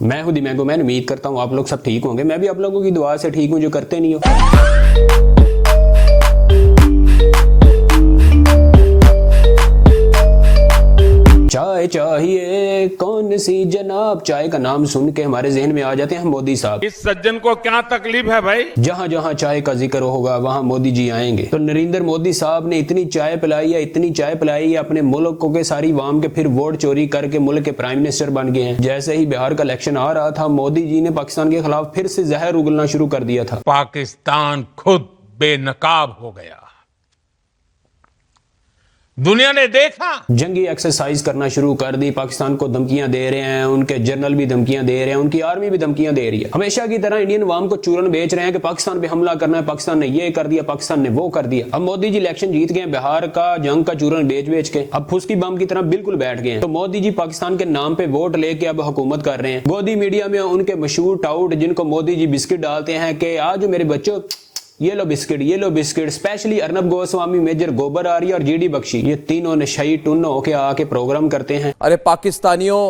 मैं हूं दिमागो मैन, उम्मीद करता हूं आप लोग सब ठीक होंगे। मैं भी आप लोगों की दुआ से ठीक हूं जो करते नहीं हो। चाय चाहिए कौन सी जनाब, चाय का नाम सुन के हमारे जहन में आ जाते हैं मोदी साहब। इस सज्जन को क्या तकलीफ है भाई? जहां जहां चाय का जिक्र होगा वहां मोदी जी आएंगे। तो नरेंद्र मोदी साहब ने इतनी चाय पिलाई है, इतनी चाय पिलाई है अपने मुल्क को के सारी वाम के, फिर वोट चोरी करके मुल्क के प्राइम मिनिस्टर बन गए हैं। जैसे ही बिहार का इलेक्शन आ रहा था, मोदी जी ने पाकिस्तान के खिलाफ फिर से जहर उगलना शुरू कर दिया था। पाकिस्तान खुद बेनकाब हो गया। दुनिया ने देखा, जंगी एक्सरसाइज करना शुरू कर दी, पाकिस्तान को धमकियां दे रहे हैं, उनके जनरल भी धमकियां दे रहे हैं, उनकी आर्मी भी धमकियां दे रही है। हमेशा की तरह इंडियन वाम को चूरन बेच रहे हैं कि पाकिस्तान पे हमला करना है, पाकिस्तान ने ये कर दिया, पाकिस्तान ने वो कर दिया। अब मोदी जी इलेक्शन जीत गए, बिहार का जंग का चूरन बेच बेच के अब फुसकी बम की तरह बिल्कुल बैठ गए हैं। तो मोदी जी पाकिस्तान के नाम पे वोट लेके अब हुकूमत कर रहे हैं। गोदी मीडिया में उनके मशहूर टाउट जिनको मोदी जी बिस्किट डालते हैं कि आज मेरे बच्चों ये लो बिस्किट, ये लो biscuit. Specially Arnab Goswami, major Gobar Arya और जीडी बख्शी, ये तीनों नशाई टुन होके आके प्रोग्राम करते हैं। अरे पाकिस्तानियों,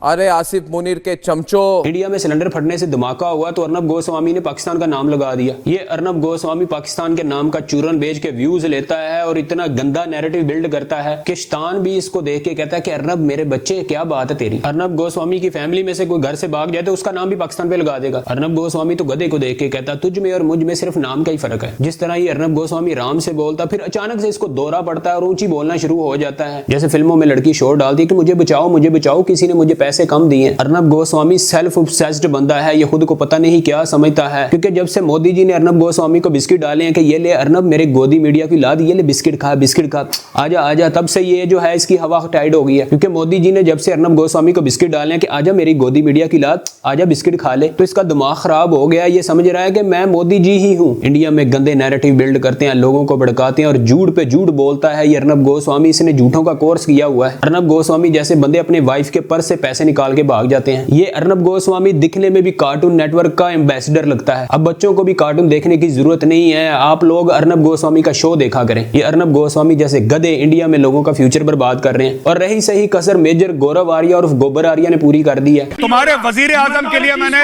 अरे आसिफ मुनीर के चमचों, इंडिया में सिलेंडर फटने से धमाका हुआ तो अर्नब गोस्वामी ने पाकिस्तान का नाम लगा दिया। ये अर्नब गोस्वामी पाकिस्तान के नाम का चूरन बेच के व्यूज लेता है और इतना गंदा नैरेटिव बिल्ड करता है कि शैतान भी इसको देख के कहता है कि अर्नब मेरे बच्चे क्या बात है तेरी। अर्नब गोस्वामी की फैमिली में से कोई घर से भाग जाए तो उसका नाम भी पाकिस्तान पे लगा देगा। अर्नब गोस्वामी तो गधे को देख के कहता तुझ में और मुझ में सिर्फ नाम का ही फर्क है। जिस तरह ये अर्नब गोस्वामी राम से बोलता, फिर अचानक से इसको दौरा पड़ता है और ऊंची बोलना शुरू हो जाता है। जैसे फिल्मों में लड़की शोर डालती है कि मुझे बचाओ, किसी ने मुझे पैसे कम दिए। अर्नब गोस्वामी सेल्फ ऑब्सेस्ड बंदा है, ये खुद को पता नहीं क्या समझता है। क्योंकि जब से मोदी जी ने अर्नब गोस्वामी को बिस्किट डाले हैं कि ये ले अर्नब मेरे गोदी मीडिया की लाद, ये ले बिस्किट खा, आजा आजा, तब से ये जो है इसकी हवा टाइट हो गई है। क्योंकि मोदी जी ने जब से अर्नब गोस्वामी को बिस्किट डाले हैं कि आजा मेरी गोदी मीडिया की लाद, आजा बिस्किट खा ले, तो इसका दिमाग खराब हो गया। ये समझ रहा है कि मैं मोदी जी ही हूँ। इंडिया में गंदे नैरेटिव बिल्ड करते हैं, लोगों को भड़काते हैं और झूठ पे झूठ बोलता है ये अर्नब गोस्वामी। इसने झूठों का कोर्स किया हुआ है। अर्नब गोस्वामी जैसे बंदे अपने वाइफ के पर्स से पैसे निकाल के भाग जाते हैं। ये अर्नब गोस्वामी दिखने में भी कार्टून नेटवर्क का एम्बेसडर लगता है। अब बच्चों को भी कार्टून देखने की जरूरत नहीं है, आप लोग अर्नब गोस्वामी का शो देखा करें। ये अर्नब गोस्वामी जैसे गधे इंडिया में लोगों का फ्यूचर बर्बाद कर रहे हैं। और रही सही कसर मेजर गौरव आर्या और गोबर आर्या ने पूरी कर दी है। तुम्हारे वजीर आजम के लिए मैंने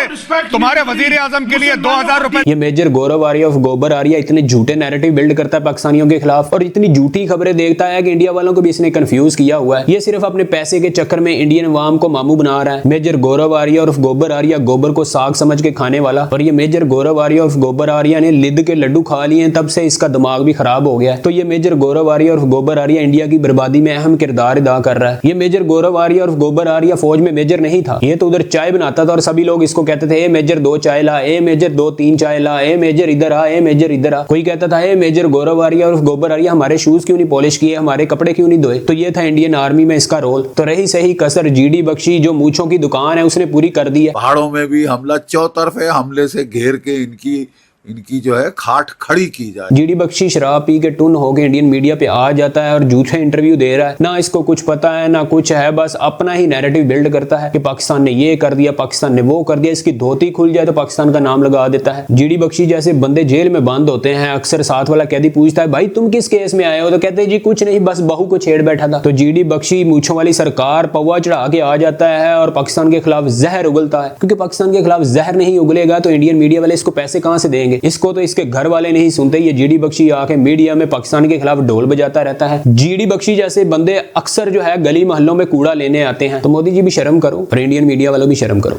तुम्हारे वजीर आजम के लिए 2000 रुपए। ये मेजर गौरव आर्या और गोबर आर्या इतने झूठे नैरेटिव बिल्ड करता है पाकिस्तानियों के खिलाफ और इतनी झूठी खबरें देखता है कि इंडिया वालों को भी इसने कंफ्यूज किया हुआ है। ये सिर्फ अपने पैसे के चक्कर में इंडियन अवाम को मामू बना रहा है। मेजर गौरव आर्या और गोबर आर्या, गोबर को साग समझ के खाने वाला, और ये मेजर गौरव आर्या और गोबर आर्या ने लिद के लड्डू खा लिए हैं, तब से इसका दिमाग भी खराब हो गया है। तो ये मेजर गौरव आर्या और गोबर आर्या इंडिया की बर्बादी में अहम किरदार अदा कर रहा है। ये मेजर गौरव आर्या और गोबर आर्या फौज में मेजर नहीं था, ये तो उधर चाय बनाता था और सभी लोग इसको कहते थे ए मेजर 2 चाय ला, ए मेजर 2-3 चाय ला, ए मेजर इधर आ, ए मेजर इधर आ। कोई कहता था ए मेजर गौरव आर्या और गोबर आर्या हमारे शूज क्यों नहीं पॉलिश किए, हमारे कपड़े क्यों नहीं धोए। तो ये था इंडियन आर्मी में इसका रोल। तो रही सही कसर जीडी बख्शी जो मूंछों की दुकान है उसने पूरी कर दी है। पहाड़ों में भी हमला चौतरफे हमले से घेर के इनकी जो है खाट खड़ी की जाए। जीडी बख्शी शराब पी के टुन होके इंडियन मीडिया पे आ जाता है और झूठे इंटरव्यू दे रहा है। ना इसको कुछ पता है ना कुछ है, बस अपना ही नैरेटिव बिल्ड करता है कि पाकिस्तान ने ये कर दिया, पाकिस्तान ने वो कर दिया। इसकी धोती खुल जाए तो पाकिस्तान का नाम लगा देता है। जीडी बख्शी जैसे बंदे जेल में बंद होते हैं, अक्सर साथ वाला कैदी पूछता है भाई तुम किस केस में आए हो, तो कहते हैं जी कुछ नहीं, बस बहू को छेड़ बैठा था। तो जीडी बख्शी मूंछों वाली सरकार पौवा चढ़ा के आ जाता है और पाकिस्तान के खिलाफ जहर उगलता है। क्योंकि पाकिस्तान के खिलाफ जहर नहीं उगलेगा तो इंडियन मीडिया वाले इसको पैसे कहां से देंगे। इसको तो इसके घर वाले नहीं सुनते। ये जीडी बख्शी आके मीडिया में पाकिस्तान के खिलाफ ढोल बजाता रहता है। जीडी बख्शी जैसे बंदे अक्सर जो है गली मोहल्लों में कूड़ा लेने आते हैं। तो मोदी जी भी शर्म करो और इंडियन मीडिया वालों भी शर्म करो।